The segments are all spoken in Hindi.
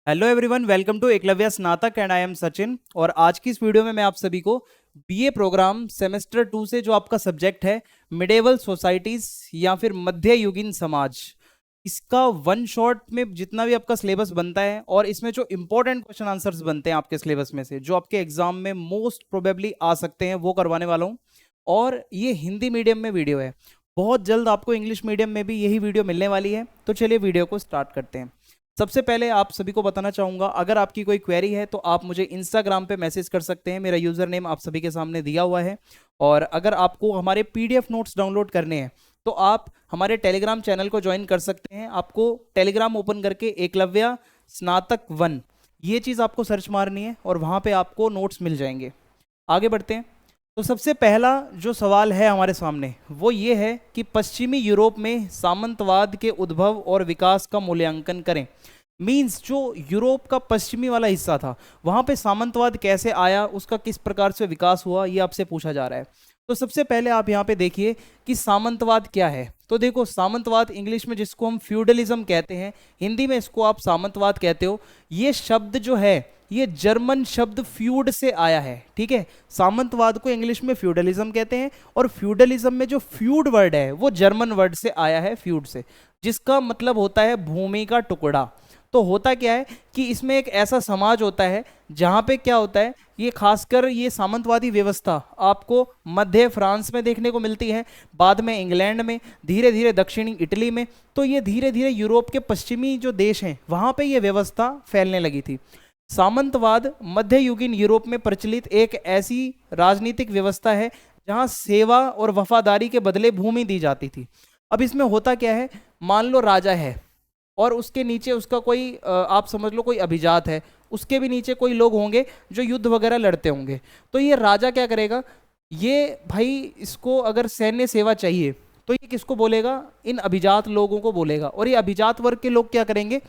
Hello everyone, welcome to Eklavya Snatak and I am Sachin. और आज की इस वीडियो में मैं आप सभी को बीए प्रोग्राम सेमेस्टर 2 से जो आपका सब्जेक्ट है मिडेवल सोसाइटीज या फिर मध्ययुगीन समाज, इसका वन शॉट में जितना भी आपका सिलेबस बनता है और इसमें जो इंपॉर्टेंट क्वेश्चन आंसर्स बनते हैं आपके सिलेबस में से जो आपके एग्जाम में मोस्ट प्रोबेबली आ सकते हैं वो करवाने वाला हूँ। और ये हिंदी मीडियम में वीडियो है, बहुत जल्द आपको इंग्लिश मीडियम में भी यही वीडियो मिलने वाली है। तो चलिए वीडियो को स्टार्ट करते हैं। सबसे पहले आप सभी को बताना चाहूँगा, अगर आपकी कोई क्वेरी है तो आप मुझे इंस्टाग्राम पे मैसेज कर सकते हैं। मेरा यूज़र नेम आप सभी के सामने दिया हुआ है। और अगर आपको हमारे पीडीएफ नोट्स डाउनलोड करने हैं तो आप हमारे टेलीग्राम चैनल को ज्वाइन कर सकते हैं। आपको टेलीग्राम ओपन करके एकलव्य स्नातक 1 ये चीज़ आपको सर्च मारनी है और वहाँ पे आपको नोट्स मिल जाएंगे। आगे बढ़ते हैं। तो सबसे पहला जो सवाल है हमारे सामने वो ये है कि पश्चिमी यूरोप में सामंतवाद के उद्भव और विकास का मूल्यांकन करें। मींस जो यूरोप का पश्चिमी वाला हिस्सा था वहां पे सामंतवाद कैसे आया, उसका किस प्रकार से विकास हुआ, ये आपसे पूछा जा रहा है। तो सबसे पहले आप यहाँ पे देखिए कि सामंतवाद क्या है। तो देखो, सामंतवाद इंग्लिश में जिसको हम फ्यूडलिज्म कहते हैं, हिंदी में इसको आप सामंतवाद कहते हो। ये शब्द जो है ये जर्मन शब्द फ्यूड से आया है। ठीक है, सामंतवाद को इंग्लिश में फ्यूडलिज्म कहते हैं और फ्यूडलिज्म में जो फ्यूड वर्ड है वो जर्मन वर्ड से आया है, फ्यूड से, जिसका मतलब होता है भूमि का टुकड़ा। तो होता क्या है कि इसमें एक ऐसा समाज होता है जहाँ पे क्या होता है, ये खासकर ये सामंतवादी व्यवस्था आपको मध्य फ्रांस में देखने को मिलती है, बाद में इंग्लैंड में, धीरे धीरे दक्षिणी इटली में। तो ये धीरे धीरे यूरोप के पश्चिमी जो देश हैं वहाँ पे ये व्यवस्था फैलने लगी थी। सामंतवाद मध्ययुगीन यूरोप में प्रचलित एक ऐसी राजनीतिक व्यवस्था है जहाँ सेवा और वफादारी के बदले भूमि दी जाती थी। अब इसमें होता क्या है, मान लो राजा है और उसके नीचे उसका कोई आप समझ लो कोई अभिजात है, उसके भी नीचे कोई लोग होंगे जो युद्ध वगैरह लड़ते होंगे। तो ये राजा क्या करेगा, ये भाई इसको अगर सैन्य सेवा चाहिए तो ये किसको बोलेगा, इन अभिजात लोगों को बोलेगा। और ये अभिजात वर्ग के लोग क्या करेंगे,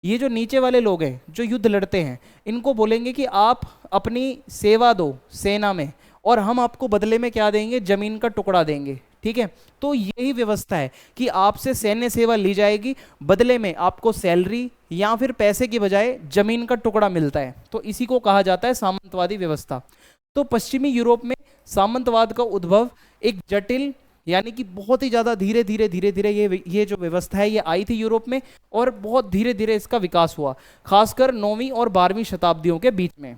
ये जो नीचे वाले लोग हैं जो युद्ध लड़ते हैं इनको बोलेंगे कि आप अपनी सेवा दो सेना में और हम आपको बदले में क्या देंगे, जमीन का टुकड़ा देंगे। ठीक है, तो यही व्यवस्था है कि आपसे सैन्य सेवा ली जाएगी, बदले में आपको सैलरी या फिर पैसे की बजाय जमीन का टुकड़ा मिलता है। तो इसी को कहा जाता है सामंतवादी व्यवस्था। तो पश्चिमी यूरोप में सामंतवाद का उद्भव एक जटिल, यानी कि बहुत ही ज्यादा धीरे धीरे धीरे धीरे ये जो व्यवस्था है ये आई थी यूरोप में और बहुत धीरे धीरे इसका विकास हुआ, खासकर 9वीं और 12वीं शताब्दियों के बीच में।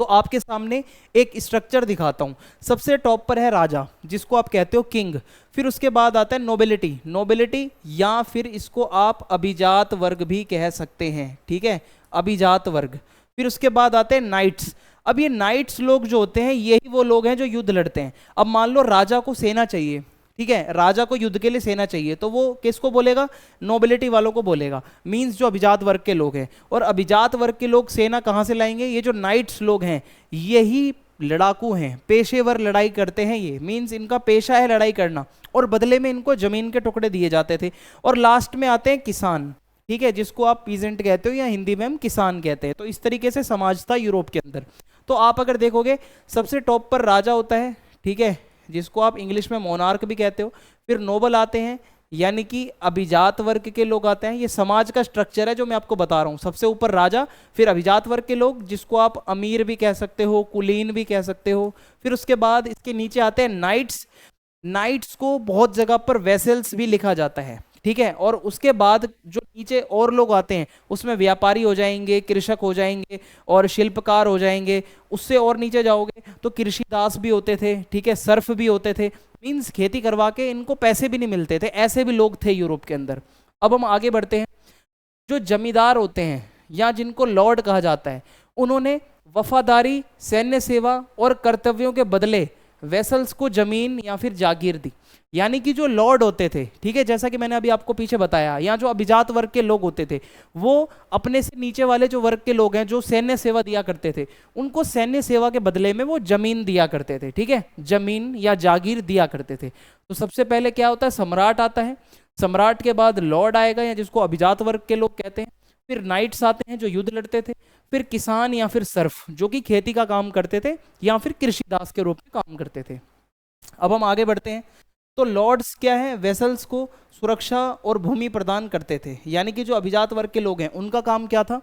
तो आपके सामने एक स्ट्रक्चर दिखाता हूं। सबसे टॉप पर है राजा, जिसको आप कहते हो किंग। फिर उसके बाद आता है नोबिलिटी, नोबिलिटी या फिर इसको आप अभिजात वर्ग भी कह सकते हैं। ठीक है, अभिजात वर्ग। फिर उसके बाद आते हैं नाइट्स। अब ये नाइट्स लोग जो होते हैं यही वो लोग हैं जो युद्ध लड़ते हैं। अब मान लो राजा को सेना चाहिए, ठीक है, राजा को युद्ध के लिए सेना चाहिए, तो वो किसको बोलेगा, नोबिलिटी वालों को बोलेगा, मींस जो अभिजात वर्ग के लोग हैं। और अभिजात वर्ग के लोग सेना कहाँ से लाएंगे, ये जो नाइट्स लोग हैं यही लड़ाकू हैं, पेशेवर लड़ाई करते हैं, ये मींस इनका पेशा है लड़ाई करना, और बदले में इनको जमीन के टुकड़े दिए जाते थे। और लास्ट में आते हैं किसान, ठीक है, जिसको आप पीजेंट कहते हो या हिंदी में हम किसान कहते हैं। तो इस तरीके से समाज था यूरोप के अंदर। तो आप अगर देखोगे सबसे टॉप पर राजा होता है, ठीक है, जिसको आप इंग्लिश में मोनार्क भी कहते हो। फिर नोबल आते हैं, यानी कि अभिजात वर्ग के लोग आते हैं। ये समाज का स्ट्रक्चर है जो मैं आपको बता रहा हूँ। सबसे ऊपर राजा, फिर अभिजात वर्ग के लोग जिसको आप अमीर भी कह सकते हो, कुलीन भी कह सकते हो। फिर उसके बाद इसके नीचे आते हैं नाइट्स। नाइट्स को बहुत जगह पर वेसल्स भी लिखा जाता है, ठीक है। और उसके बाद जो नीचे और लोग आते हैं उसमें व्यापारी हो जाएंगे, कृषक हो जाएंगे और शिल्पकार हो जाएंगे। उससे और नीचे जाओगे तो कृषि दास भी होते थे, ठीक है, सर्फ भी होते थे, मीन्स खेती करवा के इनको पैसे भी नहीं मिलते थे, ऐसे भी लोग थे यूरोप के अंदर। अब हम आगे बढ़ते हैं। जो जमींदार होते हैं या जिनको लॉर्ड कहा जाता है, उन्होंने वफादारी, सैन्य सेवा और कर्तव्यों के बदले वेसल्स को जमीन या फिर जागीर दी। यानी कि जो लॉर्ड होते थे, ठीक है, जैसा कि मैंने अभी आपको पीछे बताया, या जो अभिजात वर्ग के लोग होते थे, वो अपने से नीचे वाले जो वर्ग के लोग हैं जो सैन्य सेवा दिया करते थे, उनको सैन्य सेवा के बदले में वो जमीन दिया करते थे, ठीक है, जमीन या जागीर दिया करते थे। तो सबसे पहले क्या होता है, सम्राट आता है, सम्राट के बाद लॉर्ड आएगा या जिसको अभिजात वर्ग के लोग कहते हैं। फिर नाइट्स आते हैं जो युद्ध लड़ते थे। फिर किसान या फिर सर्फ जो कि खेती का काम करते थे या फिर कृषि दास के रूप में काम करते थे। अब हम आगे बढ़ते हैं। तो लॉर्ड्स क्या है, वेसल्स को सुरक्षा और भूमि प्रदान करते थे। यानी कि जो अभिजात वर्ग के लोग हैं उनका काम क्या था,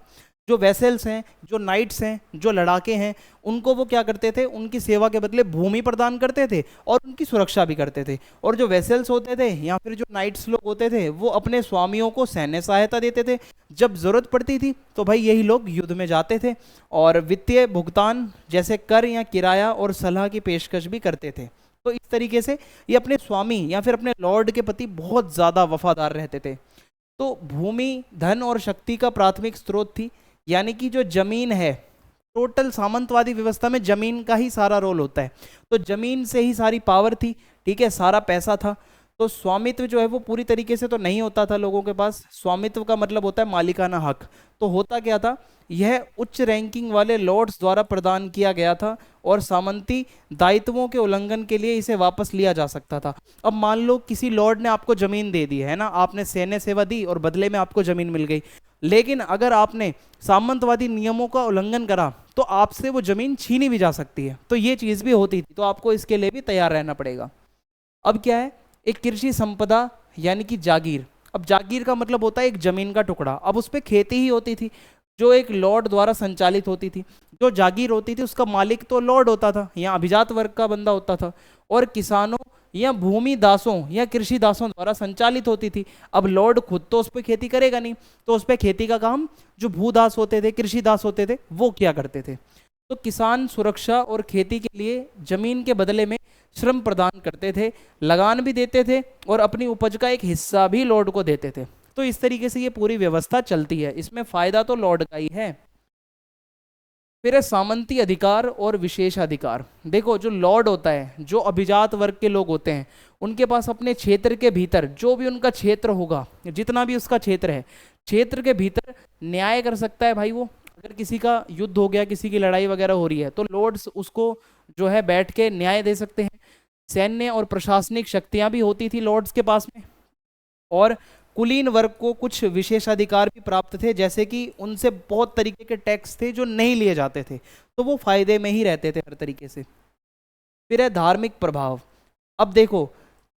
जो वेसल्स हैं, जो नाइट्स हैं, जो लड़ाके हैं, उनको वो क्या करते थे, उनकी सेवा के बदले भूमि प्रदान करते थे और उनकी सुरक्षा भी करते थे। और जो वेसल्स होते थे या फिर जो नाइट्स लोग होते थे वो अपने स्वामियों को सैन्य सहायता देते थे। जब जरूरत पड़ती थी तो भाई यही लोग युद्ध में जाते थे और वित्तीय भुगतान जैसे कर या किराया और सलाह की पेशकश भी करते थे। तो इस तरीके से ये अपने स्वामी या फिर अपने लॉर्ड के प्रति बहुत ज़्यादा वफादार रहते थे। तो भूमि धन और शक्ति का प्राथमिक स्रोत थी। यानी कि जो जमीन है, टोटल सामंतवादी व्यवस्था में जमीन का ही सारा रोल होता है। तो जमीन से ही सारी पावर थी, ठीक है, सारा पैसा था। तो स्वामित्व जो है वो पूरी तरीके से तो नहीं होता था लोगों के पास। स्वामित्व का मतलब होता है मालिकाना हक। तो होता क्या था, यह उच्च रैंकिंग वाले लॉर्ड्स द्वारा प्रदान किया गया था और सामंती दायित्वों के उल्लंघन के लिए इसे वापस लिया जा सकता था। अब मान लो किसी लॉर्ड ने आपको जमीन दे दी है ना, आपने सैन्य सेवा दी और बदले में आपको जमीन मिल गई, लेकिन अगर आपने सामंतवादी नियमों का उल्लंघन करा तो आपसे वो जमीन छीनी भी जा सकती है। तो ये चीज भी होती थी, तो आपको इसके लिए भी तैयार रहना पड़ेगा। अब क्या है, एक कृषि संपदा यानी कि जागीर। अब जागीर का मतलब होता है एक जमीन का टुकड़ा। अब उस पर खेती ही होती थी जो एक लॉर्ड द्वारा संचालित होती थी। जो जागीर होती थी उसका मालिक तो लॉर्ड होता था या अभिजात वर्ग का बंदा होता था, और किसानों या भूमि दासों या कृषि दासों द्वारा संचालित होती थी। अब लॉर्ड खुद तो उस पर खेती करेगा नहीं, तो उस पर खेती का काम जो भूदास होते थे, कृषि दास होते थे, वो किया करते थे। तो किसान सुरक्षा और खेती के लिए जमीन के बदले में श्रम प्रदान करते थे, लगान भी देते थे और अपनी उपज का एक हिस्सा भी लॉर्ड को देते थे। तो इस तरीके से ये पूरी व्यवस्था चलती है। इसमें फायदा तो लॉर्ड का ही है। फिर है सामंती अधिकार और विशेष अधिकार। देखो जो लॉर्ड होता है, जो अभिजात वर्ग के लोग होते हैं, उनके पास अपने क्षेत्र के भीतर जो भी उनका क्षेत्र होगा, जितना भी उसका क्षेत्र है, क्षेत्र के भीतर न्याय कर सकता है भाई। वो अगर किसी का युद्ध हो गया, किसी की लड़ाई वगैरह हो रही है, तो लॉर्ड्स उसको जो है बैठ के न्याय दे सकते हैं। सैन्य और प्रशासनिक शक्तियां भी होती थी लॉर्ड्स के पास में। और कुलीन वर्ग को कुछ विशेषाधिकार भी प्राप्त थे, जैसे कि उनसे बहुत तरीके के टैक्स थे जो नहीं लिए जाते थे, तो वो फायदे में ही रहते थे हर तरीके से। फिर है धार्मिक प्रभाव। अब देखो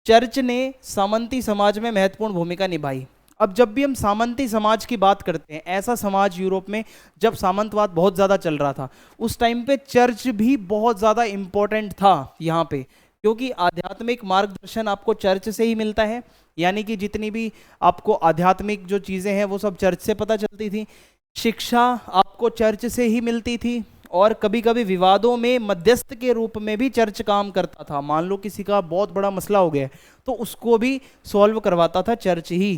चर्च ने सामंती समाज में महत्वपूर्ण भूमिका निभाई। अब जब भी हम सामंती समाज की बात करते हैं, ऐसा समाज यूरोप में जब सामंतवाद बहुत ज़्यादा चल रहा था, उस टाइम पे चर्च भी बहुत ज़्यादा इम्पोर्टेंट था यहाँ पे, क्योंकि आध्यात्मिक मार्गदर्शन आपको चर्च से ही मिलता है। यानी कि जितनी भी आपको आध्यात्मिक जो चीज़ें हैं वो सब चर्च से पता चलती थी। शिक्षा आपको चर्च से ही मिलती थी, और कभी कभी विवादों में मध्यस्थ के रूप में भी चर्च काम करता था। मान लो किसी का बहुत बड़ा मसला हो गया तो उसको भी सॉल्व करवाता था चर्च ही।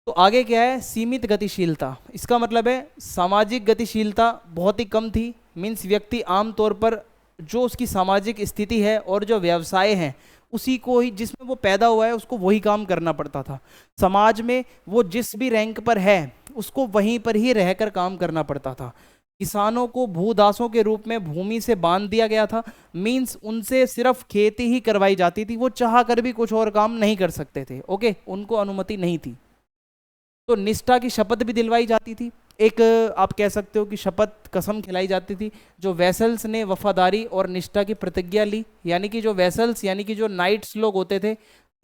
तो आगे क्या है, सीमित गतिशीलता। इसका मतलब है सामाजिक गतिशीलता बहुत ही कम थी। मीन्स व्यक्ति आमतौर पर जो उसकी सामाजिक स्थिति है और जो व्यवसाय हैं उसी को ही, जिसमें वो पैदा हुआ है उसको वही काम करना पड़ता था। समाज में वो जिस भी रैंक पर है उसको वहीं पर ही रहकर काम करना पड़ता था। किसानों को भूदासों के रूप में भूमि से बांध दिया गया था। मीन्स उनसे सिर्फ खेती ही करवाई जाती थी, वो चाह कर भी कुछ और काम नहीं कर सकते थे। ओके, उनको अनुमति नहीं थी। तो निष्ठा की शपथ भी दिलवाई जाती थी। एक आप कह सकते हो कि शपथ कसम खिलाई जाती थी। जो वेसल्स ने वफादारी और निष्ठा की प्रतिज्ञा ली, यानी कि जो वेसल्स यानी कि जो नाइट्स लोग होते थे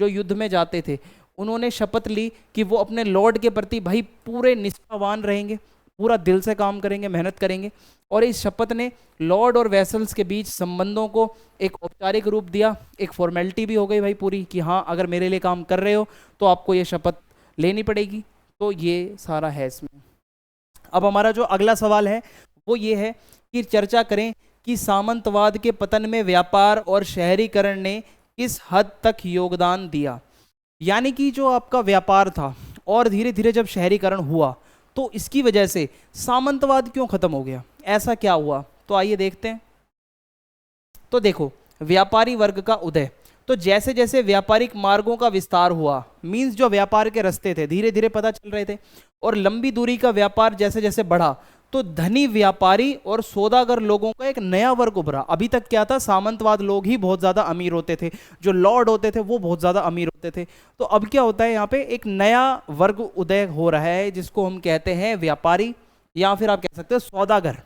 जो युद्ध में जाते थे, उन्होंने शपथ ली कि वो अपने लॉर्ड के प्रति भाई पूरे निष्ठावान रहेंगे, पूरा दिल से काम करेंगे, मेहनत करेंगे। और इस शपथ ने लॉर्ड और वेसल्स के बीच संबंधों को एक औपचारिक रूप दिया। एक फॉर्मेलिटी भी हो गई भाई पूरी कि हाँ अगर मेरे लिए काम कर रहे हो तो आपको ये शपथ लेनी पड़ेगी। तो ये सारा है इसमें। अब हमारा जो अगला सवाल है वो ये है कि चर्चा करें कि सामंतवाद के पतन में व्यापार और शहरीकरण ने किस हद तक योगदान दिया। यानी कि जो आपका व्यापार था और धीरे धीरे जब शहरीकरण हुआ तो इसकी वजह से सामंतवाद क्यों खत्म हो गया, ऐसा क्या हुआ। तो आइए देखते हैं। तो देखो व्यापारी वर्ग का उदय। तो जैसे जैसे व्यापारिक मार्गों का विस्तार हुआ, मीन्स जो व्यापार के रास्ते थे धीरे धीरे पता चल रहे थे, और लंबी दूरी का व्यापार जैसे जैसे बढ़ा तो धनी व्यापारी और सौदागर लोगों का एक नया वर्ग उभरा। अभी तक क्या था, सामंतवाद लोग ही बहुत ज़्यादा अमीर होते थे, जो लॉर्ड होते थे वो बहुत ज़्यादा अमीर होते थे। तो अब क्या होता है, यहाँ पे एक नया वर्ग उदय हो रहा है जिसको हम कहते हैं व्यापारी, या फिर आप कह सकते हो सौदागर।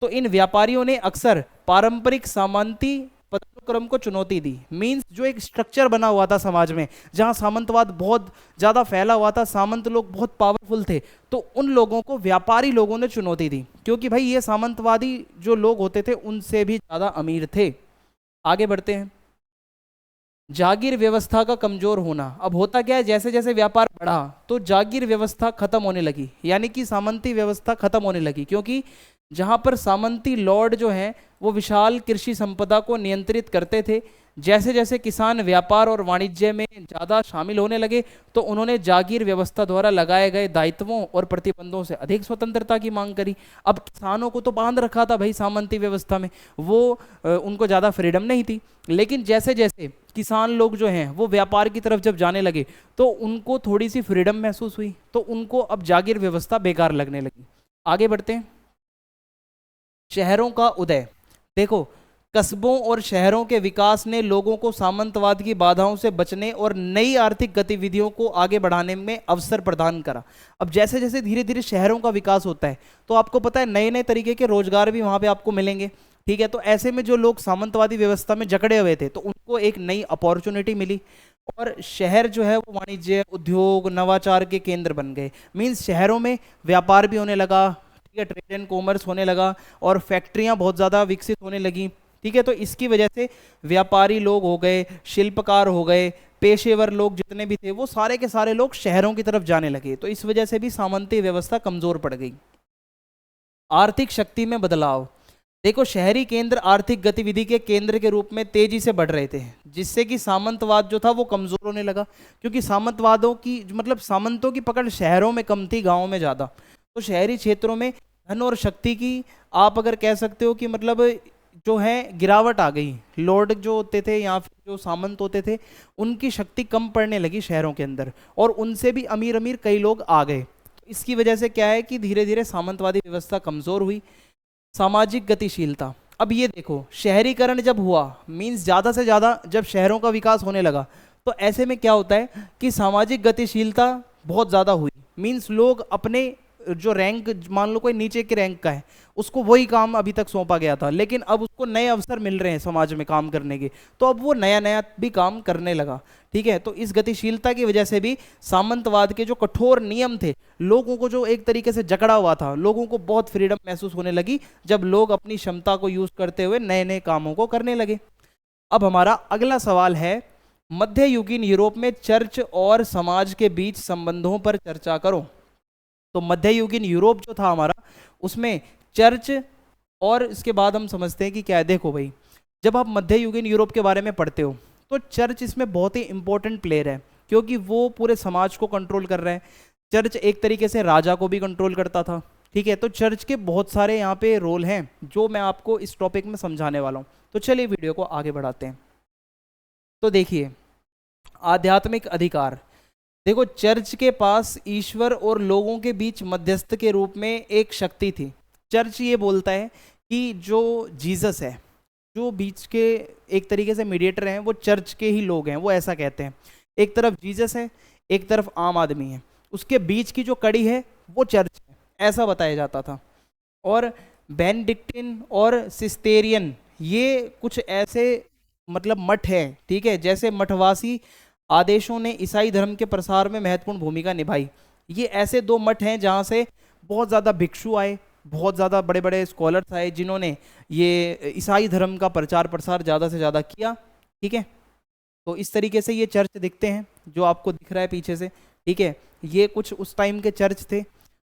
तो इन व्यापारियों ने अक्सर पारंपरिक सामंती पद्धतियों क्रम को चुनौती दी। मींस जो एक स्ट्रक्चर बना हुआ था समाज में, जहां सामंतवाद बहुत ज्यादा फैला हुआ था, सामंत लोग बहुत पावरफुल थे, तो उन लोगों को व्यापारी लोगों ने चुनौती दी, क्योंकि भाई ये सामंतवादी जो लोग होते थे उनसे भी ज्यादा अमीर थे। आगे बढ़ते हैं। जागीर व्यवस्था का कमजोर होना। अब होता क्या है, जैसे जैसे व्यापार बढ़ा तो जागीर व्यवस्था खत्म होने लगी, यानी कि सामंती व्यवस्था खत्म होने लगी, क्योंकि जहां पर सामंती लॉर्ड जो हैं वो विशाल कृषि संपदा को नियंत्रित करते थे। जैसे जैसे किसान व्यापार और वाणिज्य में ज़्यादा शामिल होने लगे तो उन्होंने जागीर व्यवस्था द्वारा लगाए गए दायित्वों और प्रतिबंधों से अधिक स्वतंत्रता की मांग करी। अब किसानों को तो बांध रखा था भाई सामंती व्यवस्था में, वो उनको ज़्यादा फ्रीडम नहीं थी। लेकिन जैसे जैसे किसान लोग जो हैं वो व्यापार की तरफ जब जाने लगे तो उनको थोड़ी सी फ्रीडम महसूस हुई, तो उनको अब जागीर व्यवस्था बेकार लगने लगी। आगे बढ़ते हैं। शहरों का उदय। देखो, कस्बों और शहरों के विकास ने लोगों को सामंतवाद की बाधाओं से बचने और नई आर्थिक गतिविधियों को आगे बढ़ाने में अवसर प्रदान करा। अब जैसे जैसे धीरे धीरे शहरों का विकास होता है तो आपको पता है नए नए तरीके के रोजगार भी वहां पे आपको मिलेंगे। ठीक है, तो ऐसे में जो लोग सामंतवादी व्यवस्था में जकड़े हुए थे तो उनको एक नई अपॉर्चुनिटी मिली और शहर जो है वो वाणिज्य, उद्योग, नवाचार के केंद्र बन गए। मीन्स शहरों में व्यापार भी होने लगा, ठीक है, ट्रेड एंड कॉमर्स होने लगा और फैक्ट्रियां बहुत ज़्यादा विकसित होने लगी। ठीक है, तो इसकी वजह से व्यापारी लोग हो गए, शिल्पकार हो गए, पेशेवर लोग जितने भी थे वो सारे के सारे लोग शहरों की तरफ जाने लगे, तो इस वजह से भी सामंती व्यवस्था कमजोर पड़ गई। आर्थिक शक्ति में बदलाव। देखो, शहरी केंद्र आर्थिक गतिविधि के केंद्र के रूप में तेजी से बढ़ रहे थे, जिससे कि सामंतवाद जो था वो कमजोर होने लगा, क्योंकि सामंतवादों की मतलब सामंतों की पकड़ शहरों में कम थी, गांवों में ज्यादा। तो शहरी क्षेत्रों में धन और शक्ति की आप अगर कह सकते हो कि मतलब जो है गिरावट आ गई। लॉर्ड जो होते थे या फिर जो सामंत होते थे उनकी शक्ति कम पड़ने लगी शहरों के अंदर, और उनसे भी अमीर अमीर कई लोग आ गए। तो इसकी वजह से क्या है कि धीरे धीरे सामंतवादी व्यवस्था कमजोर हुई। सामाजिक गतिशीलता। अब ये देखो, शहरीकरण जब हुआ, मीन्स ज़्यादा से ज़्यादा जब शहरों का विकास होने लगा, तो ऐसे में क्या होता है कि सामाजिक गतिशीलता बहुत ज़्यादा हुई। मीन्स लोग अपने जो रैंक, मान लो कोई नीचे के रैंक का है, उसको वही काम अभी तक सौंपा गया था, लेकिन अब उसको नए अवसर मिल रहे हैं समाज में काम करने के, तो अब वो नया नया भी काम करने लगा। ठीक है, तो इस गतिशीलता की वजह से भी सामंतवाद के जो कठोर नियम थे, लोगों को जो एक तरीके से जकड़ा हुआ था, लोगों को बहुत फ्रीडम महसूस होने लगी जब लोग अपनी क्षमता को यूज करते हुए नए नए कामों को करने लगे। अब हमारा अगला सवाल है, मध्ययुगीन यूरोप में चर्च और समाज के बीच संबंधों पर चर्चा करो। तो मध्ययुगीन यूरोप जो था हमारा, उसमें चर्च, और इसके बाद हम समझते हैं कि क्या है। देखो भाई, जब आप मध्ययुगीन यूरोप के बारे में पढ़ते हो तो चर्च इसमें बहुत ही इंपॉर्टेंट प्लेयर है, क्योंकि वो पूरे समाज को कंट्रोल कर रहा है। चर्च एक तरीके से राजा को भी कंट्रोल करता था। ठीक है, तो चर्च के बहुत सारे यहाँ पे रोल हैं जो मैं आपको इस टॉपिक में समझाने वाला हूँ। तो चलिए वीडियो को आगे बढ़ाते हैं। तो देखिए, आध्यात्मिक अधिकार। देखो, चर्च के पास ईश्वर और लोगों के बीच मध्यस्थ के रूप में एक शक्ति थी। चर्च ये बोलता है कि जो जीसस है, जो बीच के एक तरीके से मीडिएटर हैं, वो चर्च के ही लोग हैं, वो ऐसा कहते हैं। एक तरफ जीसस है, एक तरफ आम आदमी है, उसके बीच की जो कड़ी है वो चर्च है, ऐसा बताया जाता था। और बेनेडिक्टिन और सिस्टेरियन, ये कुछ ऐसे मतलब मठ है, ठीक है, जैसे मठवासी आदेशों ने ईसाई धर्म के प्रसार में महत्वपूर्ण भूमिका निभाई। ये ऐसे दो मठ हैं जहाँ से बहुत ज़्यादा भिक्षु आए, बहुत ज़्यादा बड़े बड़े स्कॉलर्स आए, जिन्होंने ये ईसाई धर्म का प्रचार प्रसार ज़्यादा से ज़्यादा किया। ठीक है, तो इस तरीके से ये चर्च दिखते हैं जो आपको दिख रहा है पीछे से। ठीक है, ये कुछ उस टाइम के चर्च थे,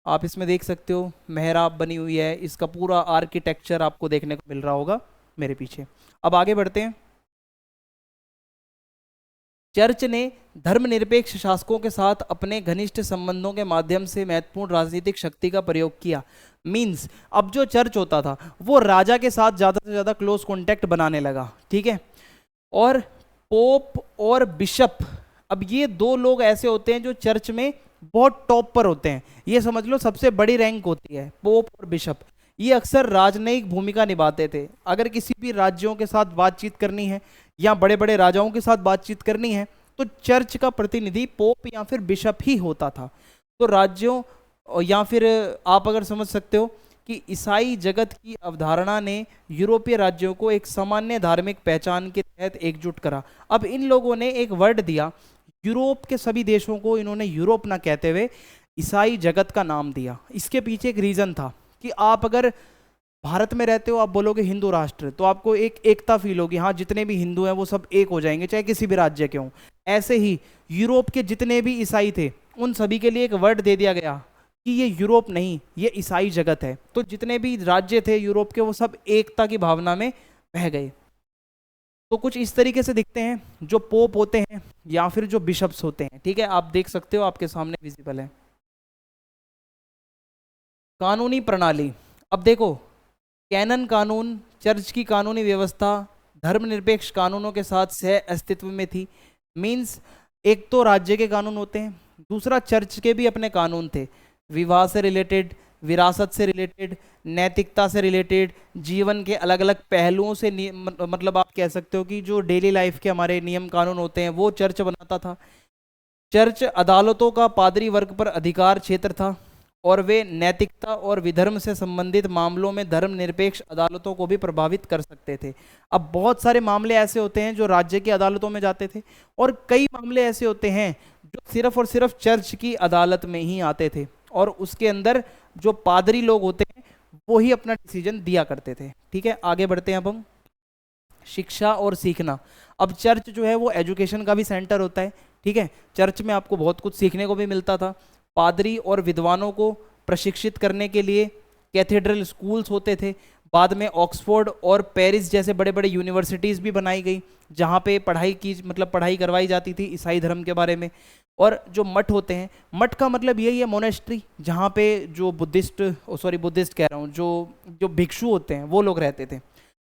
आप इसमें देख सकते हो मेहराब बनी हुई है, इसका पूरा आर्किटेक्चर आपको देखने को मिल रहा होगा मेरे पीछे। अब आगे बढ़ते हैं। चर्च ने धर्मनिरपेक्ष शासकों के साथ अपने घनिष्ठ संबंधों के माध्यम से महत्वपूर्ण राजनीतिक शक्ति का प्रयोग किया। मींस अब जो चर्च होता था वो राजा के साथ ज़्यादा से ज़्यादा क्लोज कॉन्टैक्ट बनाने लगा। ठीक है, और पोप और बिशप, अब ये दो लोग ऐसे होते हैं जो चर्च में बहुत टॉप पर होते हैं, ये समझ लो सबसे बड़ी रैंक होती है, पोप और बिशप। ये अक्सर राजनयिक भूमिका निभाते थे। अगर किसी भी राज्यों के साथ बातचीत करनी है या बड़े बड़े राजाओं के साथ बातचीत करनी है तो चर्च का प्रतिनिधि पोप या फिर बिशप ही होता था। तो राज्यों या फिर आप अगर समझ सकते हो कि ईसाई जगत की अवधारणा ने यूरोपीय राज्यों को एक सामान्य धार्मिक पहचान के तहत एकजुट करा। अब इन लोगों ने एक वर्ड दिया, यूरोप के सभी देशों को इन्होंने यूरोप ना कहते हुए ईसाई जगत का नाम दिया। इसके पीछे एक रीज़न था कि आप अगर भारत में रहते हो, आप बोलोगे हिंदू राष्ट्र, तो आपको एक एकता फील होगी, हाँ जितने भी हिंदू हैं वो सब एक हो जाएंगे चाहे किसी भी राज्य के हों। ऐसे ही यूरोप के जितने भी ईसाई थे उन सभी के लिए एक वर्ड दे दिया गया कि ये यूरोप नहीं, ये ईसाई जगत है। तो जितने भी राज्य थे यूरोप के वो सब एकता की भावना में बह गए। तो कुछ इस तरीके से दिखते हैं जो पोप होते हैं या फिर जो बिशप्स होते हैं। ठीक है, आप देख सकते हो, आपके सामने विजिबल है। कानूनी प्रणाली, अब देखो कैनन कानून, चर्च की कानूनी व्यवस्था धर्मनिरपेक्ष कानूनों के साथ सह अस्तित्व में थी। मीन्स एक तो राज्य के कानून होते हैं, दूसरा चर्च के भी अपने कानून थे, विवाह से रिलेटेड, विरासत से रिलेटेड, नैतिकता से रिलेटेड, जीवन के अलग अलग पहलुओं से मतलब आप कह सकते हो कि जो डेली लाइफ के हमारे नियम कानून होते हैं वो चर्च बनाता था। चर्च अदालतों का पादरी वर्ग पर अधिकार क्षेत्र था और वे नैतिकता और विधर्म से संबंधित मामलों में धर्मनिरपेक्ष अदालतों को भी प्रभावित कर सकते थे। अब बहुत सारे मामले ऐसे होते हैं जो राज्य की अदालतों में जाते थे और कई मामले ऐसे होते हैं जो सिर्फ और सिर्फ चर्च की अदालत में ही आते थे और उसके अंदर जो पादरी लोग होते हैं वो ही अपना डिसीजन दिया करते थे। ठीक है, आगे बढ़ते हैं अब हम। शिक्षा और सीखना, अब चर्च जो है वो एजुकेशन का भी सेंटर होता है। ठीक है, चर्च में आपको बहुत कुछ सीखने को भी मिलता था। पादरी और विद्वानों को प्रशिक्षित करने के लिए कैथेड्रल स्कूल्स होते थे। बाद में ऑक्सफोर्ड और पेरिस जैसे बड़े बड़े यूनिवर्सिटीज़ भी बनाई गई जहाँ पे पढ़ाई करवाई जाती थी ईसाई धर्म के बारे में। और जो मठ होते हैं, मठ का मतलब यही है मोनेस्ट्री, जहाँ पे जो बुद्धिस्ट कह रहा हूँ, जो भिक्षु होते हैं वो लोग रहते थे।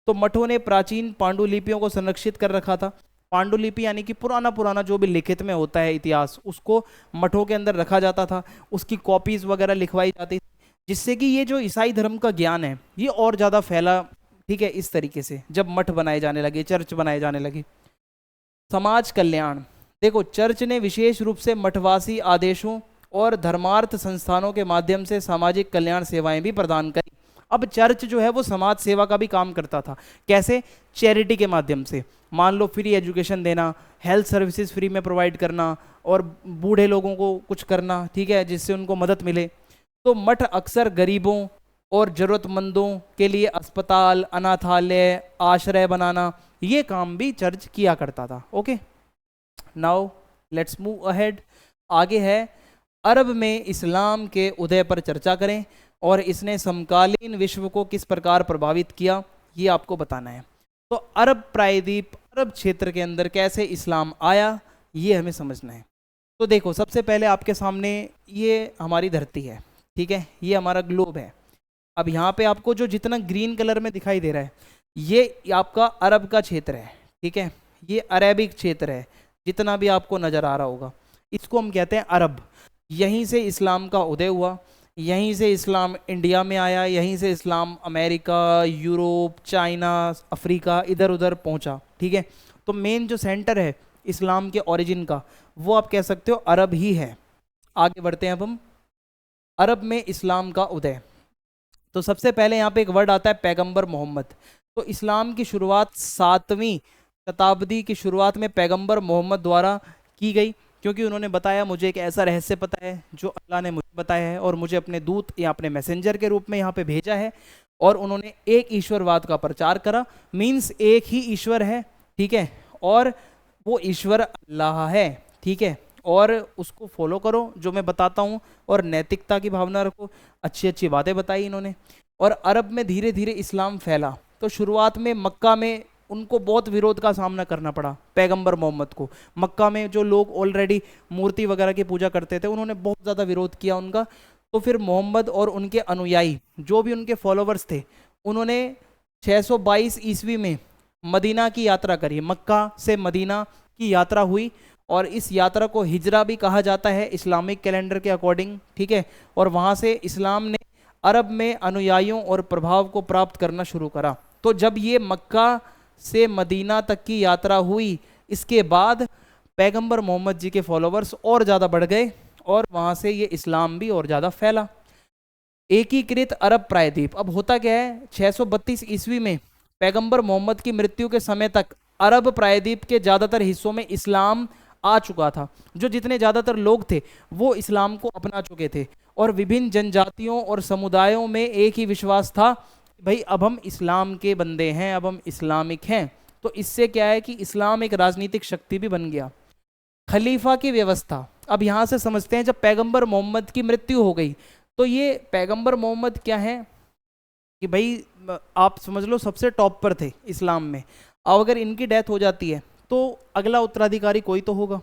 तो मठों ने प्राचीन पांडुलिपियों को संरक्षित कर रखा था। पांडुलिपि यानी कि पुराना जो भी लिखित में होता है इतिहास, उसको मठों के अंदर रखा जाता था, उसकी कॉपीज वगैरह लिखवाई जाती थी, जिससे कि ये जो ईसाई धर्म का ज्ञान है ये और ज़्यादा फैला। ठीक है, इस तरीके से जब मठ बनाए जाने लगे, चर्च बनाए जाने लगे। समाज कल्याण, देखो चर्च ने विशेष रूप से मठवासी आदेशों और धर्मार्थ संस्थानों के माध्यम से सामाजिक कल्याण सेवाएं भी प्रदान करी। अब चर्च जो है वो समाज सेवा का भी काम करता था। कैसे? चैरिटी के माध्यम से, मान लो फ्री एजुकेशन देना, हेल्थ सर्विसेज फ्री में प्रोवाइड करना और बूढ़े लोगों को कुछ करना, ठीक है, जिससे उनको मदद मिले। तो मठ अक्सर गरीबों और ज़रूरतमंदों के लिए अस्पताल, अनाथालय, आश्रय बनाना, ये काम भी चर्च किया करता था। Okay, now let's move ahead. आगे है अरब में इस्लाम के उदय पर चर्चा करें और इसने समकालीन विश्व को किस प्रकार प्रभावित किया, ये आपको बताना है। तो अरब प्रायद्वीप, अरब क्षेत्र के अंदर कैसे इस्लाम आया, ये हमें समझना है। तो देखो सबसे पहले आपके सामने ये हमारी धरती है, ठीक है, ये हमारा ग्लोब है। अब यहाँ पे आपको जो जितना ग्रीन कलर में दिखाई दे रहा है ये आपका अरब का क्षेत्र है, ठीक है, ये अरेबिक क्षेत्र है, जितना भी आपको नज़र आ रहा होगा इसको हम कहते हैं अरब। यहीं से इस्लाम का उदय हुआ, यहीं से इस्लाम इंडिया में आया, यहीं से इस्लाम अमेरिका, यूरोप, चाइना, अफ्रीका, इधर उधर पहुंचा। ठीक है, तो मेन जो सेंटर है इस्लाम के ओरिजिन का वो आप कह सकते हो अरब ही है। आगे बढ़ते हैं अब हम। अरब में इस्लाम का उदय, तो सबसे पहले यहाँ पे एक वर्ड आता है पैगंबर मोहम्मद। तो इस्लाम की शुरुआत 7वीं शताब्दी की शुरुआत में पैगंबर मोहम्मद द्वारा की गई, क्योंकि उन्होंने बताया मुझे एक ऐसा रहस्य पता है जो अल्लाह ने मुझे बताया है और मुझे अपने दूत या अपने मैसेंजर के रूप में यहाँ पे भेजा है। और उन्होंने एक ईश्वरवाद का प्रचार करा, मीन्स एक ही ईश्वर है, ठीक है, और वो ईश्वर अल्लाह है, ठीक है, और उसको फॉलो करो जो मैं बताता हूँ और नैतिकता की भावना रखो। अच्छी अच्छी बातें बताई इन्होंने। और अरब में धीरे धीरे इस्लाम फैला। तो शुरुआत में मक्का में उनको बहुत विरोध का सामना करना पड़ा पैगंबर मोहम्मद को। मक्का में जो लोग ऑलरेडी मूर्ति वगैरह की पूजा करते थे उन्होंने बहुत ज़्यादा विरोध किया उनका। तो फिर मोहम्मद और उनके अनुयायी जो भी उनके फॉलोवर्स थे उन्होंने 622 ईस्वी में मदीना की यात्रा करी। मक्का से मदीना की यात्रा हुई और इस यात्रा को हिजरा भी कहा जाता है इस्लामिक कैलेंडर के अकॉर्डिंग, ठीक है। और वहाँ से इस्लाम ने अरब में अनुयायियों और प्रभाव को प्राप्त करना शुरू करा। तो जब ये मक्का से मदीना तक की यात्रा हुई, इसके बाद पैगंबर मोहम्मद जी के फॉलोवर्स और ज़्यादा बढ़ गए और वहाँ से ये इस्लाम भी और ज़्यादा फैला। एकीकृत अरब प्रायद्वीप। अब होता क्या है, 632 ईस्वी में पैगंबर मोहम्मद की मृत्यु के समय तक अरब प्रायद्वीप के ज़्यादातर हिस्सों में इस्लाम आ चुका था। जो जितने ज़्यादातर लोग थे वो इस्लाम को अपना चुके थे, और विभिन्न जनजातियों और समुदायों में एक ही विश्वास था, भाई अब हम इस्लाम के बंदे हैं, अब हम इस्लामिक हैं। तो इससे क्या है कि इस्लाम एक राजनीतिक शक्ति भी बन गया। खलीफा की व्यवस्था, अब यहाँ से समझते हैं, जब पैगंबर मोहम्मद की मृत्यु हो गई तो ये पैगंबर मोहम्मद क्या है कि भाई आप समझ लो सबसे टॉप पर थे इस्लाम में। अब अगर इनकी डेथ हो जाती है तो अगला उत्तराधिकारी कोई तो होगा,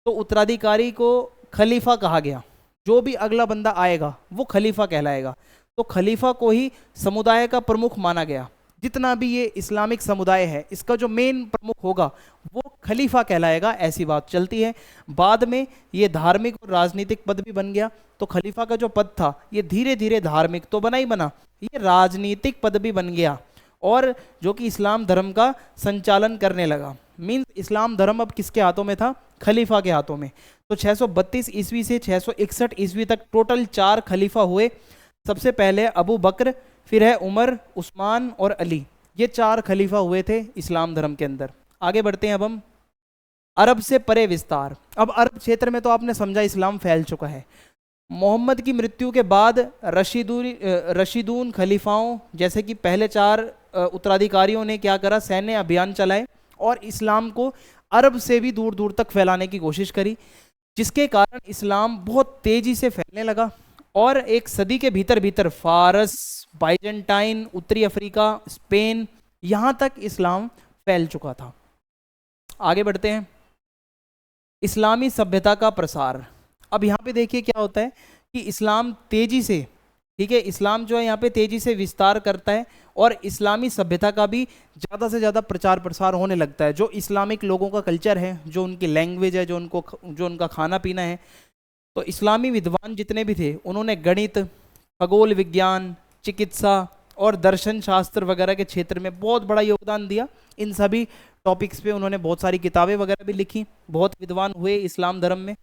तो उत्तराधिकारी को खलीफा कहा गया। जो भी अगला बंदा आएगा वो खलीफा कहलाएगा। तो खलीफा को ही समुदाय का प्रमुख माना गया। जितना भी ये इस्लामिक समुदाय है इसका जो मेन प्रमुख होगा वो खलीफा कहलाएगा, ऐसी बात चलती है। बाद में ये धार्मिक और राजनीतिक पद भी बन गया। तो खलीफा का जो पद था ये धीरे धीरे धार्मिक तो बना ही बना, ये राजनीतिक पद भी बन गया, और जो कि इस्लाम धर्म का संचालन करने लगा। मीन्स इस्लाम धर्म अब किसके हाथों में था, खलीफा के हाथों में। तो 632 ईस्वी से 661 ईस्वी तक टोटल 4 खलीफा हुए। सबसे पहले अबू बकर, फिर है उमर, उस्मान और अली। ये 4 खलीफा हुए थे इस्लाम धर्म के अंदर। आगे बढ़ते हैं अब हम। अरब से परे विस्तार। अब अरब क्षेत्र में तो आपने समझा इस्लाम फैल चुका है। मोहम्मद की मृत्यु के बाद रशीदून खलीफाओं जैसे कि पहले 4 उत्तराधिकारियों ने क्या करा, सैन्य अभियान चलाए और इस्लाम को अरब से भी दूर दूर तक फैलाने की कोशिश करी, जिसके कारण इस्लाम बहुत तेजी से फैलने लगा। और एक सदी के भीतर भीतर फारस, बाइजेंटाइन, उत्तरी अफ्रीका, स्पेन, यहाँ तक इस्लाम फैल चुका था। आगे बढ़ते हैं। इस्लामी सभ्यता का प्रसार। अब यहाँ पे देखिए क्या होता है कि इस्लाम तेजी से, ठीक है, इस्लाम जो है यहाँ पे तेजी से विस्तार करता है और इस्लामी सभ्यता का भी ज़्यादा से ज़्यादा प्रचार प्रसार होने लगता है। जो इस्लामिक लोगों का कल्चर है, जो उनकी लैंग्वेज है, जो उनका खाना पीना है। तो इस्लामी विद्वान जितने भी थे उन्होंने गणित, खगोल विज्ञान, चिकित्सा और दर्शन शास्त्र वगैरह के क्षेत्र में बहुत बड़ा योगदान दिया। इन सभी टॉपिक्स पे उन्होंने बहुत सारी किताबें वगैरह भी लिखी, बहुत विद्वान हुए इस्लाम धर्म में।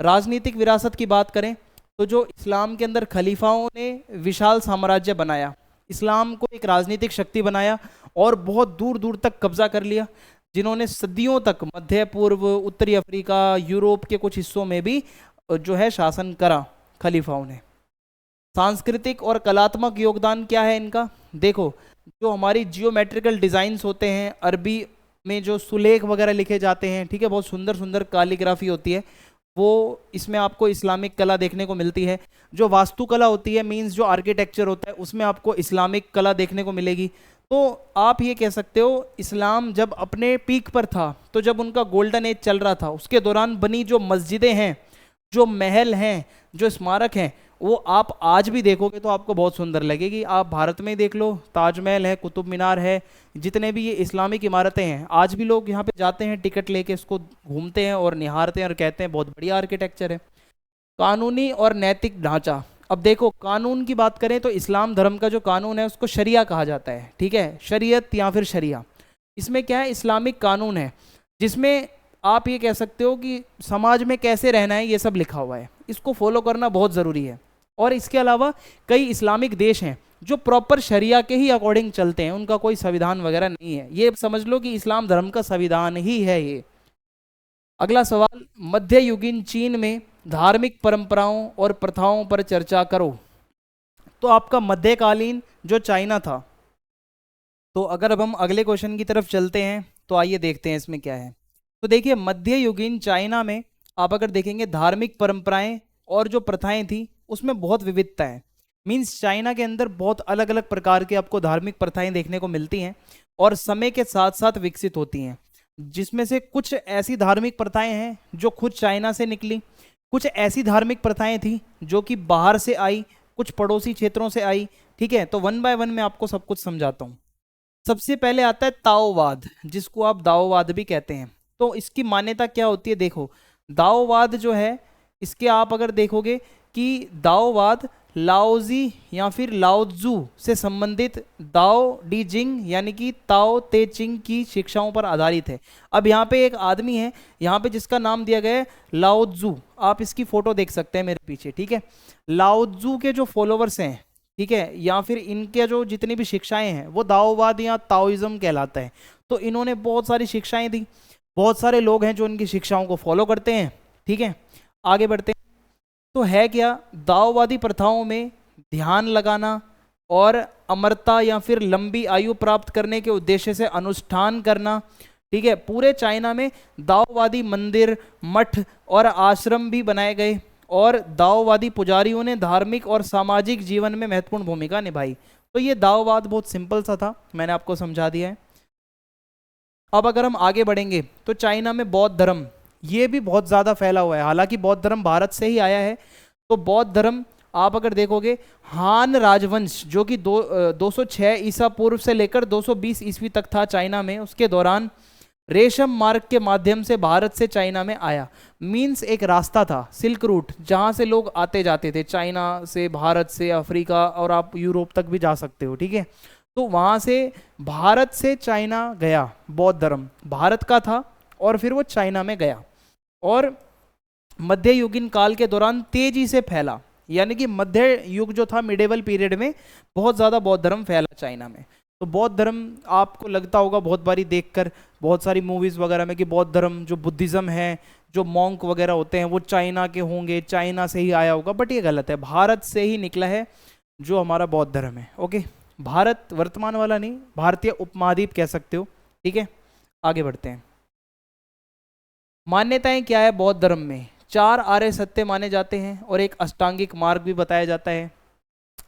राजनीतिक विरासत की बात करें तो जो इस्लाम के अंदर खलीफाओं ने विशाल साम्राज्य बनाया, इस्लाम को एक राजनीतिक शक्ति बनाया और बहुत दूर दूर तक कब्जा कर लिया, जिन्होंने सदियों तक मध्य पूर्व, उत्तरी अफ्रीका, यूरोप के कुछ हिस्सों में भी जो है शासन करा खलीफाओं ने। सांस्कृतिक और कलात्मक योगदान क्या है इनका, देखो जो हमारी जियोमेट्रिकल डिज़ाइंस होते हैं, अरबी में जो सुलेख वगैरह लिखे जाते हैं, ठीक है, बहुत सुंदर सुंदर कालीग्राफी होती है, वो इसमें आपको इस्लामिक कला देखने को मिलती है। जो वास्तुकला होती है, मींस जो आर्किटेक्चर होता है, उसमें आपको इस्लामिक कला देखने को मिलेगी। तो आप ये कह सकते हो इस्लाम जब अपने पीक पर था, तो जब उनका गोल्डन एज चल रहा था, उसके दौरान बनी जो मस्जिदें हैं, जो महल हैं, जो स्मारक हैं, वो आप आज भी देखोगे तो आपको बहुत सुंदर लगेगी। आप भारत में ही देख लो, ताजमहल है, कुतुब मीनार है, जितने भी ये इस्लामिक इमारतें हैं, आज भी लोग यहाँ पे जाते हैं, टिकट लेके इसको घूमते हैं और निहारते हैं और कहते हैं बहुत बढ़िया आर्किटेक्चर है। कानूनी और नैतिक ढांचा। अब देखो कानून की बात करें तो इस्लाम धर्म का जो कानून है उसको शरिया कहा जाता है, ठीक है, शरीयत या फिर शरिया। इसमें क्या है, इस्लामिक कानून है जिसमें आप ये कह सकते हो कि समाज में कैसे रहना है ये सब लिखा हुआ है। इसको फॉलो करना बहुत ज़रूरी है। और इसके अलावा कई इस्लामिक देश हैं जो प्रॉपर शरिया के ही अकॉर्डिंग चलते हैं, उनका कोई संविधान वगैरह नहीं है। ये समझ लो कि इस्लाम धर्म का संविधान ही है ये। अगला सवाल, मध्ययुगीन चीन में धार्मिक परंपराओं और प्रथाओं पर चर्चा करो। तो आपका मध्यकालीन जो चाइना था, तो अगर अब हम अगले क्वेश्चन की तरफ चलते हैं तो आइए देखते हैं इसमें क्या है। तो देखिए मध्ययुगीन चाइना में आप अगर देखेंगे धार्मिक परंपराएं और जो प्रथाएं थी उसमें बहुत विविधता है। मीन्स चाइना के अंदर बहुत अलग अलग प्रकार के आपको धार्मिक प्रथाएं देखने को मिलती हैं और समय के साथ साथ विकसित होती हैं, जिसमें से कुछ ऐसी धार्मिक प्रथाएं हैं जो खुद चाइना से निकली, कुछ ऐसी धार्मिक प्रथाएं थी जो कि बाहर से आई, कुछ पड़ोसी क्षेत्रों से आई, ठीक है। तो वन बाय वन मैं आपको सब कुछ समझाता हूँ। सबसे पहले आता है ताओवाद, जिसको आप दाओवाद भी कहते हैं। तो इसकी मान्यता क्या होती है, देखो दाओवाद जो है इसके आप अगर देखोगे कि दाओवाद लाओजी या फिर लाओत्जू से संबंधित दाओ डी जिंग यानी कि ताओ ते चिंग की शिक्षाओं पर आधारित है। अब यहाँ पे एक आदमी है यहाँ पे जिसका नाम दिया गया है लाओत्जू, आप इसकी फोटो देख सकते हैं मेरे पीछे, ठीक है। लाओत्जू के जो फॉलोवर्स हैं, ठीक है, या फिर इनके जो जितनी भी शिक्षाएं हैं वो दाओवाद या ताओइज्म कहलाता है। तो इन्होंने बहुत सारी शिक्षाएं दी, बहुत सारे लोग हैं जो इनकी शिक्षाओं को फॉलो करते हैं, ठीक है। आगे बढ़ते हैं। तो है क्या, दाओवादी प्रथाओं में ध्यान लगाना और अमरता या फिर लंबी आयु प्राप्त करने के उद्देश्य से अनुष्ठान करना, ठीक है। पूरे चाइना में दाओवादी मंदिर, मठ और आश्रम भी बनाए गए और दाओवादी पुजारियों ने धार्मिक और सामाजिक जीवन में महत्वपूर्ण भूमिका निभाई। तो ये दाओवाद बहुत सिंपल सा था, मैंने आपको समझा दिया है। अब अगर हम आगे बढ़ेंगे तो चाइना में बौद्ध धर्म ये भी बहुत ज़्यादा फैला हुआ है। हालांकि बौद्ध धर्म भारत से ही आया है। तो बौद्ध धर्म आप अगर देखोगे, हान राजवंश जो कि 206 ईसा पूर्व से लेकर 220 ईस्वी तक था चाइना में, उसके दौरान रेशम मार्ग के माध्यम से भारत से चाइना में आया। मीन्स एक रास्ता था, सिल्क रूट, जहाँ से लोग आते जाते थे, चाइना से, भारत से, अफ्रीका और आप यूरोप तक भी जा सकते हो, ठीक है। तो वहाँ से भारत से चाइना गया, बौद्ध धर्म भारत का था और फिर वो चाइना में गया और मध्य युगीन काल के दौरान तेजी से फैला। यानी कि मध्य युग जो था, मिडेवल पीरियड में बहुत ज़्यादा बौद्ध धर्म फैला चाइना में। तो बौद्ध धर्म आपको लगता होगा बहुत बारी देखकर बहुत सारी मूवीज़ वगैरह में कि बौद्ध धर्म जो बुद्धिज़्म है, जो मॉन्क वगैरह होते हैं वो चाइना के होंगे, चाइना से ही आया होगा, बट ये गलत है। भारत से ही निकला है जो हमारा बौद्ध धर्म है। ओके, भारत वर्तमान वाला नहीं, भारतीय उपमहाद्वीप कह सकते हो, ठीक है। आगे बढ़ते हैं। मान्यताएं क्या है बौद्ध धर्म में? 4 आर्य सत्य माने जाते हैं और एक अष्टांगिक मार्ग भी बताया जाता है।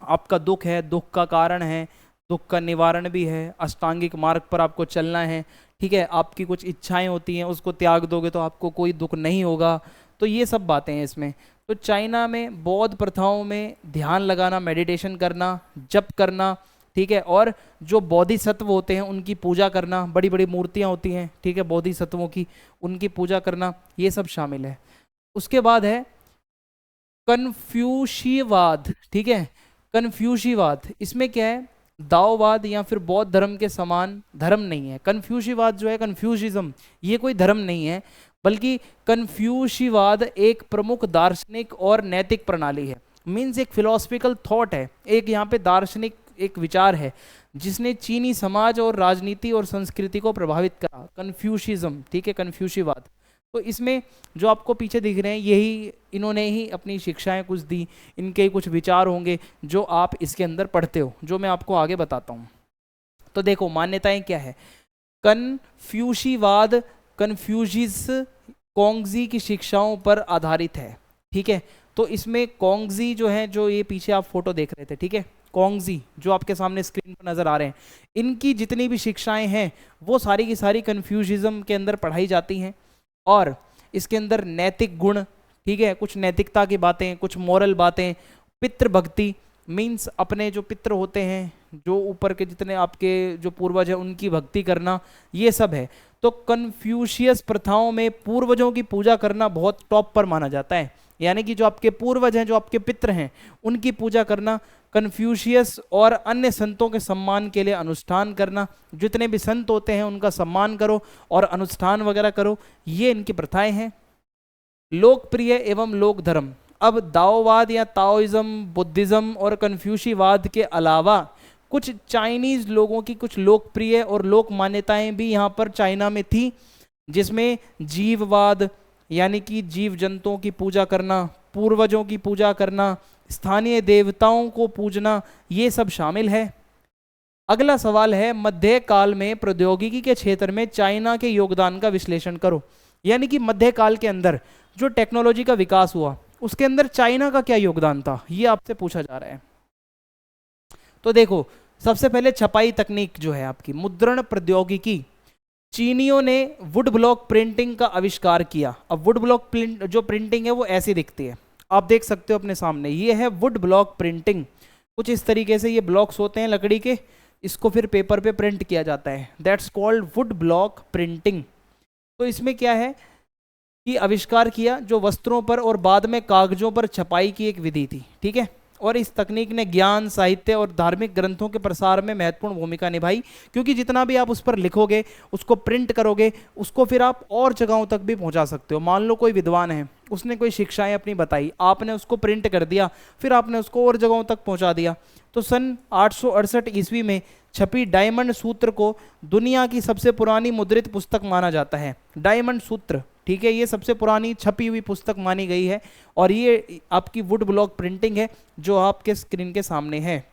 आपका दुख है, दुख का कारण है, दुख का निवारण भी है, अष्टांगिक मार्ग पर आपको चलना है, ठीक है। आपकी कुछ इच्छाएं होती हैं, उसको त्याग दोगे तो आपको कोई दुख नहीं होगा। तो ये सब बातें हैं इसमें। तो चाइना में बौद्ध प्रथाओं में ध्यान लगाना, मेडिटेशन करना, जप करना, ठीक है, और जो बोधिसत्व होते हैं उनकी पूजा करना, बड़ी बड़ी मूर्तियां होती हैं, ठीक है, बोधिसत्वों की, उनकी पूजा करना, ये सब शामिल है। उसके बाद है कन्फ्यूशियवाद, ठीक है। कन्फ्यूशियवाद, इसमें क्या है, दाओवाद या फिर बौद्ध धर्म के समान धर्म नहीं है। कन्फ्यूशियवाद जो है, कन्फ्यूशिज्म, ये कोई धर्म नहीं है, बल्कि कन्फ्यूशियवाद एक प्रमुख दार्शनिक और नैतिक प्रणाली है। मीन्स एक फिलोसफिकल थॉट है, एक यहाँ पे दार्शनिक एक विचार है जिसने चीनी समाज और राजनीति और संस्कृति को प्रभावित करा, कन्फ्यूशिज्म, ठीक है, कन्फ्यूशियवाद। तो इसमें जो आपको पीछे दिख रहे हैं यही इन्होंने ही अपनी शिक्षाएं कुछ दी, इनके कुछ विचार होंगे जो आप इसके अंदर पढ़ते हो, जो मैं आपको आगे बताता हूँ। तो देखो मान्यताएं क्या है। कन्फ्यूशियवाद कन्फ्यूशियस कोंगजी की शिक्षाओं पर आधारित है, ठीक है। तो इसमें कोंगजी जो है, जो ये पीछे आप फोटो देख रहे थे, ठीक है, कोंगजी जो आपके सामने स्क्रीन पर नजर आ रहे हैं, इनकी जितनी भी शिक्षाएं हैं वो सारी की सारी कन्फ्यूशिज्म के अंदर पढ़ाई जाती हैं। और इसके अंदर नैतिक गुण, ठीक है, कुछ नैतिकता की बातें, कुछ मोरल बातें, पितृभक्ति, मीन्स अपने जो पितृ होते हैं, जो ऊपर के जितने आपके जो पूर्वज हैं उनकी भक्ति करना, ये सब है। तो कन्फ्यूशियस प्रथाओं में पूर्वजों की पूजा करना बहुत टॉप पर माना जाता है। यानी कि जो आपके पूर्वज हैं, जो आपके पितृ हैं, उनकी पूजा करना, कन्फ्यूशियस और अन्य संतों के सम्मान के लिए अनुष्ठान करना, जितने भी संत होते हैं उनका सम्मान करो और अनुष्ठान वगैरह करो, ये इनकी प्रथाएं हैं। लोकप्रिय एवं लोक धर्म, अब दाओवाद या ताओइज्म, बुद्धिज्म और कन्फ्यूशियवाद के अलावा कुछ चाइनीज लोगों की कुछ लोकप्रिय और लोक मान्यताएं भी यहाँ पर चाइना में थी, जिसमें जीववाद यानी कि जीव जंतुओं की पूजा करना, पूर्वजों की पूजा करना, स्थानीय देवताओं को पूजना, ये सब शामिल है। अगला सवाल है, मध्य काल में प्रौद्योगिकी के क्षेत्र में चाइना के योगदान का विश्लेषण करो। यानी कि मध्य काल के अंदर जो टेक्नोलॉजी का विकास हुआ उसके अंदर चाइना का क्या योगदान था, ये आपसे पूछा जा रहा है। तो देखो, सबसे पहले छपाई तकनीक जो है आपकी, मुद्रण प्रौद्योगिकी, चीनियों ने वुड ब्लॉक प्रिंटिंग का आविष्कार किया। अब वुड ब्लॉक जो प्रिंटिंग है वो ऐसी दिखती है, आप देख सकते हो अपने सामने, ये है वुड ब्लॉक प्रिंटिंग। कुछ इस तरीके से ये ब्लॉक्स होते हैं लकड़ी के, इसको फिर पेपर पे प्रिंट किया जाता है, that's called would block printing. तो इसमें क्या है कि आविष्कार किया जो वस्त्रों पर और बाद में कागजों पर छपाई की एक विधि थी, ठीक है। और इस तकनीक ने ज्ञान, साहित्य और धार्मिक ग्रंथों के प्रसार में महत्वपूर्ण भूमिका निभाई, क्योंकि जितना भी आप उस पर लिखोगे, उसको प्रिंट करोगे, उसको फिर आप और जगहों तक भी पहुंचा सकते हो। मान लो कोई विद्वान है, उसने कोई शिक्षाएं अपनी बताई, आपने उसको प्रिंट कर दिया, फिर आपने उसको और जगहों तक पहुंचा दिया। तो सन 868 ईस्वी में छपी डायमंड सूत्र को दुनिया की सबसे पुरानी मुद्रित पुस्तक माना जाता है। डायमंड सूत्र, ठीक है, ये सबसे पुरानी छपी हुई पुस्तक मानी गई है, और ये आपकी वुड ब्लॉक प्रिंटिंग है जो आपके स्क्रीन के सामने है।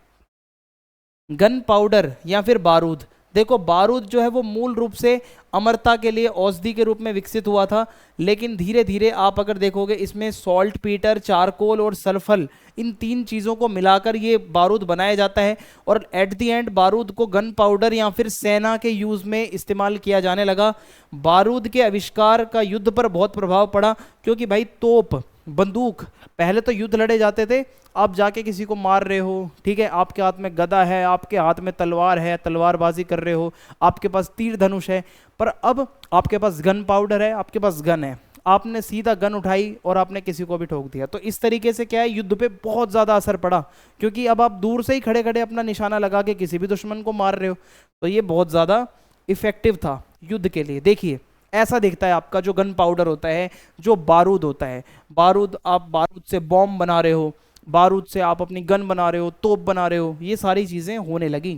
गन पाउडर या फिर बारूद, देखो बारूद जो है वो मूल रूप से अमरता के लिए औषधि के रूप में विकसित हुआ था, लेकिन धीरे धीरे आप अगर देखोगे इसमें सॉल्ट पीटर, चारकोल और सल्फर, इन 3 चीज़ों को मिलाकर ये बारूद बनाया जाता है। और एट द एंड बारूद को गन पाउडर या फिर सेना के यूज़ में इस्तेमाल किया जाने लगा। बारूद के आविष्कार का युद्ध पर बहुत प्रभाव पड़ा, क्योंकि भाई तोप, बंदूक, पहले तो युद्ध लड़े जाते थे, आप जाके किसी को मार रहे हो, ठीक है, आपके हाथ में गदा है, आपके हाथ में तलवार है, तलवारबाजी कर रहे हो, आपके पास तीर धनुष है, पर अब आपके पास गन पाउडर है, आपके पास गन है, आपने सीधा गन उठाई और आपने किसी को भी ठोक दिया। तो इस तरीके से क्या है, युद्ध पे बहुत ज़्यादा असर पड़ा, क्योंकि अब आप दूर से ही खड़े खड़े अपना निशाना लगा के किसी भी दुश्मन को मार रहे हो। तो ये बहुत ज़्यादा इफेक्टिव था युद्ध के लिए। देखिए ऐसा दिखता है आपका जो गन पाउडर होता है, जो बारूद होता है। बारूद, आप बारूद से बॉम्ब बना रहे हो, बारूद से आप अपनी गन बना रहे हो, तोप बना रहे हो, ये सारी चीजें होने लगी।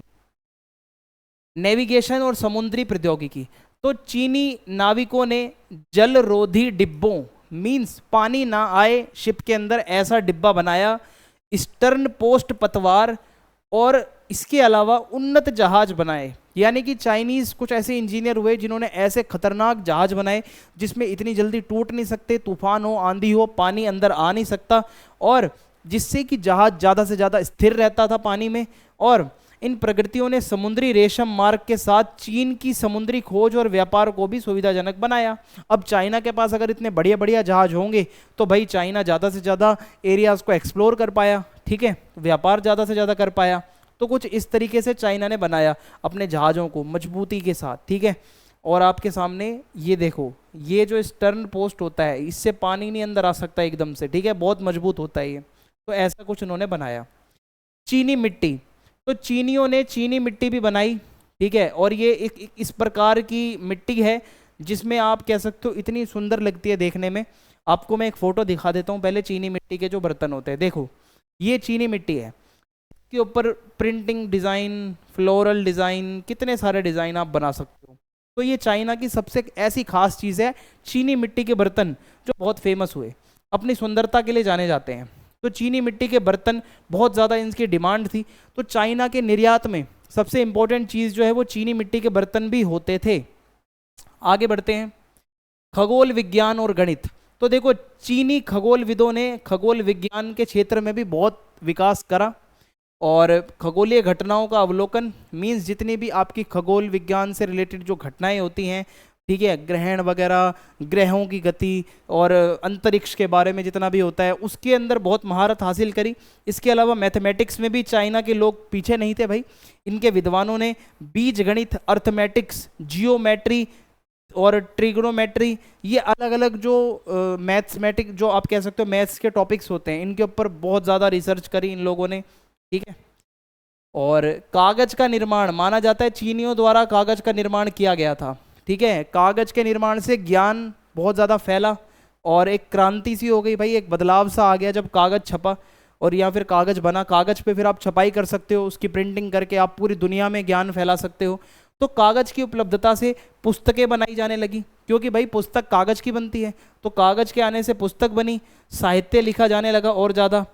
नेविगेशन और समुद्री प्रौद्योगिकी, तो चीनी नाविकों ने जलरोधी डिब्बों, मींस पानी ना आए शिप के अंदर, ऐसा डिब्बा बनाया, स्टर्न पोस्ट पतवार, और इसके अलावा उन्नत जहाज बनाए। यानी कि चाइनीज कुछ ऐसे इंजीनियर हुए जिन्होंने ऐसे खतरनाक जहाज बनाए जिसमें इतनी जल्दी टूट नहीं सकते, तूफान हो, आंधी हो, पानी अंदर आ नहीं सकता, और जिससे कि जहाज ज़्यादा से ज़्यादा स्थिर रहता था पानी में। और इन प्रगतियों ने समुद्री रेशम मार्ग के साथ चीन की समुद्री खोज और व्यापार को भी सुविधाजनक बनाया। अब चाइना के पास अगर इतने बढ़िया बढ़िया जहाज होंगे तो भाई चाइना ज़्यादा से ज़्यादा एरियाज़ को एक्सप्लोर कर पाया, ठीक है, व्यापार ज़्यादा से ज़्यादा कर पाया। तो कुछ इस तरीके से चाइना ने बनाया अपने जहाज़ों को मजबूती के साथ, ठीक है। और आपके सामने ये देखो, ये जो स्टर्न पोस्ट होता है, इससे पानी नहीं अंदर आ सकता एकदम से, ठीक है, बहुत मजबूत होता है ये। तो ऐसा कुछ उन्होंने बनाया। चीनी मिट्टी, तो चीनियों ने चीनी मिट्टी भी बनाई, ठीक है, और ये एक इस प्रकार की मिट्टी है जिसमें आप कह सकते हो इतनी सुंदर लगती है देखने में। आपको मैं एक फ़ोटो दिखा देता हूँ पहले चीनी मिट्टी के जो बर्तन होते हैं। देखो ये चीनी मिट्टी है, के ऊपर प्रिंटिंग डिज़ाइन, फ्लोरल डिज़ाइन, कितने सारे डिज़ाइन आप बना सकते हो। तो ये चाइना की सबसे ऐसी खास चीज़ है, चीनी मिट्टी के बर्तन जो बहुत फेमस हुए, अपनी सुंदरता के लिए जाने जाते हैं। तो चीनी मिट्टी के बर्तन बहुत ज़्यादा इनकी डिमांड थी, तो चाइना के निर्यात में सबसे इम्पोर्टेंट चीज़ जो है वो चीनी मिट्टी के बर्तन भी होते थे। आगे बढ़ते हैं, खगोल विज्ञान और गणित। तो देखो चीनी खगोलविदों ने खगोल विज्ञान के क्षेत्र में भी बहुत विकास करा, और खगोलीय घटनाओं का अवलोकन, मीन्स जितनी भी आपकी खगोल विज्ञान से रिलेटेड जो घटनाएं होती हैं, ठीक है, ग्रहण वगैरह, ग्रहों की गति और अंतरिक्ष के बारे में जितना भी होता है, उसके अंदर बहुत महारत हासिल करी। इसके अलावा मैथमेटिक्स में भी चाइना के लोग पीछे नहीं थे भाई। इनके विद्वानों ने बीज गणित, अर्थमेटिक्स, जियोमेट्री और ट्रिग्नोमेट्री, ये अलग अलग जो मैथमेटिक जो आप कह सकते हो मैथ्स के टॉपिक्स होते हैं, इनके ऊपर बहुत ज़्यादा रिसर्च करी इन लोगों ने, ठीक है। और कागज का निर्माण, माना जाता है चीनियों द्वारा कागज का निर्माण किया गया था, ठीक है। कागज के निर्माण से ज्ञान बहुत ज़्यादा फैला और एक क्रांति सी हो गई भाई, एक बदलाव सा आ गया जब कागज छपा और या फिर कागज बना। कागज पे फिर आप छपाई कर सकते हो, उसकी प्रिंटिंग करके आप पूरी दुनिया में ज्ञान फैला सकते हो। तो कागज की उपलब्धता से पुस्तकें बनाई जाने लगी, क्योंकि भाई पुस्तक कागज की बनती है, तो कागज के आने से पुस्तक बनी, साहित्य लिखा जाने लगा और ज़्यादा।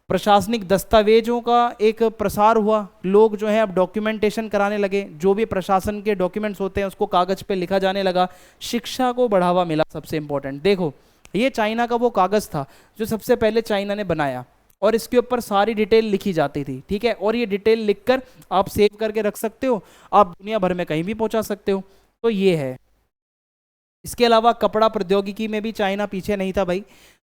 प्रशासनिक दस्तावेजों का एक प्रसार हुआ, लोग जो है अब डॉक्यूमेंटेशन कराने लगे, जो भी प्रशासन के डॉक्यूमेंट्स होते हैं उसको कागज पे लिखा जाने लगा। शिक्षा को बढ़ावा मिला, सबसे इंपॉर्टेंट। देखो ये चाइना का वो कागज था जो सबसे पहले चाइना ने बनाया, और इसके ऊपर सारी डिटेल लिखी जाती थी, ठीक है। और ये डिटेल लिखकर आप सेव करके रख सकते हो, आप दुनिया भर में कहीं भी पहुंचा सकते हो। तो ये है। इसके अलावा कपड़ा प्रौद्योगिकी में भी चाइना पीछे नहीं था भाई।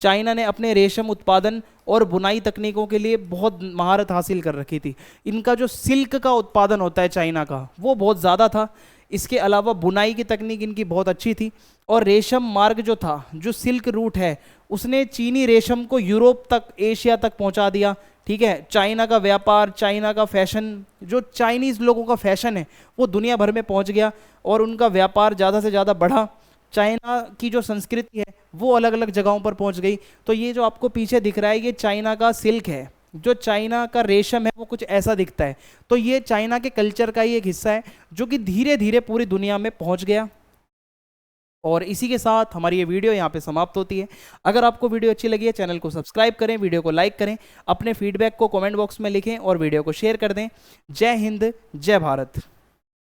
चाइना ने अपने रेशम उत्पादन और बुनाई तकनीकों के लिए बहुत महारत हासिल कर रखी थी। इनका जो सिल्क का उत्पादन होता है चाइना का, वो बहुत ज़्यादा था। इसके अलावा बुनाई की तकनीक इनकी बहुत अच्छी थी। और रेशम मार्ग जो था, जो सिल्क रूट है, उसने चीनी रेशम को यूरोप तक, एशिया तक पहुंचा दिया। ठीक है, चाइना का व्यापार, चाइना का फैशन, जो चाइनीज लोगों का फैशन है वो दुनिया भर में पहुंच गया और उनका व्यापार ज़्यादा से ज़्यादा बढ़ा। चाइना की जो संस्कृति है वो अलग अलग जगहों पर पहुंच गई। तो ये जो आपको पीछे दिख रहा है ये चाइना का सिल्क है, जो चाइना का रेशम है वो कुछ ऐसा दिखता है। तो ये चाइना के कल्चर का ही एक हिस्सा है जो कि धीरे धीरे पूरी दुनिया में पहुंच गया। और इसी के साथ हमारी ये वीडियो यहाँ पे समाप्त होती है। अगर आपको वीडियो अच्छी लगी है, चैनल को सब्सक्राइब करें, वीडियो को लाइक करें, अपने फीडबैक को कमेंट बॉक्स में लिखें और वीडियो को शेयर कर दें। जय हिंद, जय भारत।